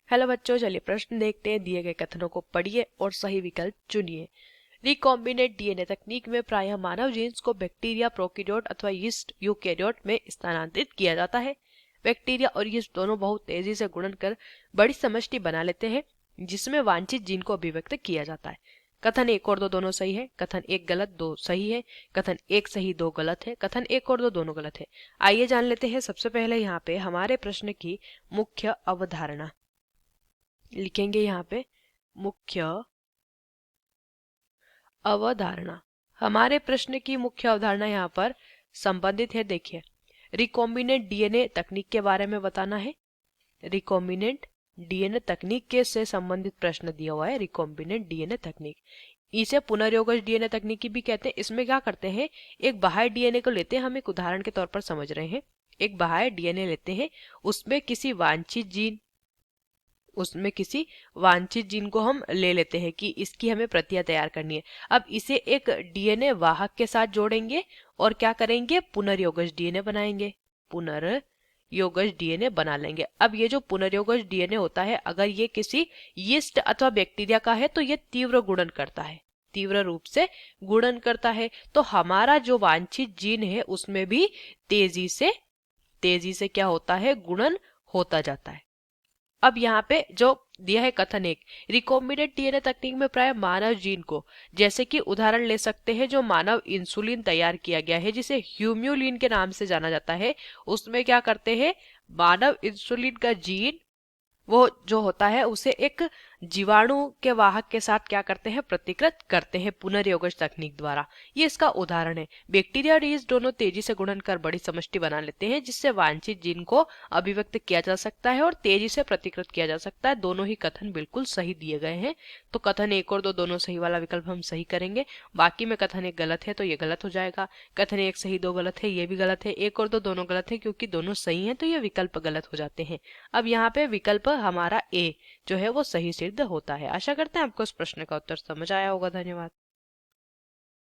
Hello बच्चों, चलिए प्रश्न देखते हैं। दिए गए कथनों को पढ़िए और सही विकल्प चुनिए। रिकॉम्बिनेंट डीएनए तकनीक में प्रायः मानव जीन्स को बैक्टीरिया, प्रोकैरियोट अथवा यीस्ट यूकेरियोट में स्थानांतरित किया जाता है। बैक्टीरिया और यीस्ट दोनों बहुत तेजी से गुणन कर बड़ी समष्टि बना लेते हैं, जिसमें वांछित जीन को अभिव्यक्त किया जाता है। कथन एक और दो दोनों सही है। कथन एक गलत, दो सही है। कथन एक सही, दो गलत है। कथन एक और दो दोनों गलत है। आइए जान लेते हैं। सबसे पहले यहाँ पे हमारे प्रश्न की मुख्य अवधारणा लिखेंगे। यहाँ पे मुख्य अवधारणा, हमारे प्रश्न की मुख्य अवधारणा यहाँ पर संबंधित है। देखिए, रिकॉम्बिनेंट डीएनए तकनीक के बारे में बताना है। रिकॉम्बिनेंट डीएनए तकनीक के से संबंधित प्रश्न दिया हुआ है। रिकॉम्बिनेंट डीएनए तकनीक, इसे पुनर्योगज डीएनए तकनीकी भी कहते हैं। इसमें क्या करते हैं, एक बाह्य डीएनए को लेते हैं। हम एक उदाहरण के तौर पर समझ रहे हैं। एक बाह्य डीएनए लेते हैं, उसमें किसी वांछित जीन को हम ले लेते हैं कि इसकी हमें प्रतियां तैयार करनी है। अब इसे एक डीएनए वाहक के साथ जोड़ेंगे और क्या करेंगे, पुनर्योगज डीएनए बनाएंगे। पुनर्योगज डीएनए बना लेंगे। अब ये जो पुनर्योगज डीएनए होता है, अगर ये किसी यीस्ट अथवा बैक्टीरिया का है तो ये तीव्र गुणन करता है, तीव्र रूप से गुणन करता है। तो हमारा जो वांछित जीन है उसमें भी तेजी से क्या होता है, गुणन होता जाता है। अब यहाँ पे जो दिया है कथन एक, रिकॉम्बिनेंट डीएनए तकनीक में प्राय मानव जीन को, जैसे कि उदाहरण ले सकते हैं जो मानव इंसुलिन तैयार किया गया है जिसे ह्यूम्यूलिन के नाम से जाना जाता है, उसमें क्या करते हैं, मानव इंसुलिन का जीन वो जो होता है उसे एक जीवाणु के वाहक के साथ क्या करते हैं, प्रतिकृत करते हैं पुनर्योगज तकनीक द्वारा। ये इसका उदाहरण है। बैक्टीरिया और यीस्ट दोनों तेजी से गुणन कर बड़ी समष्टि बना लेते हैं, जिससे वांछित जीन को अभिव्यक्त किया जा सकता है और तेजी से प्रतिकृत किया जा सकता है। दोनों ही कथन बिल्कुल सही दिए गए हैं। तो कथन एक और दो दोनों सही वाला विकल्प हम सही करेंगे। बाकी में कथन एक गलत है तो ये गलत हो जाएगा। कथन एक सही, दो गलत है, ये भी गलत है। एक और दो दोनों गलत है क्योंकि दोनों सही है तो ये विकल्प गलत हो जाते हैं। अब यहाँ पे विकल्प हमारा ए जो है वो सही सिद्ध होता है। आशा करते हैं आपको इस प्रश्न का उत्तर समझ आया होगा। धन्यवाद।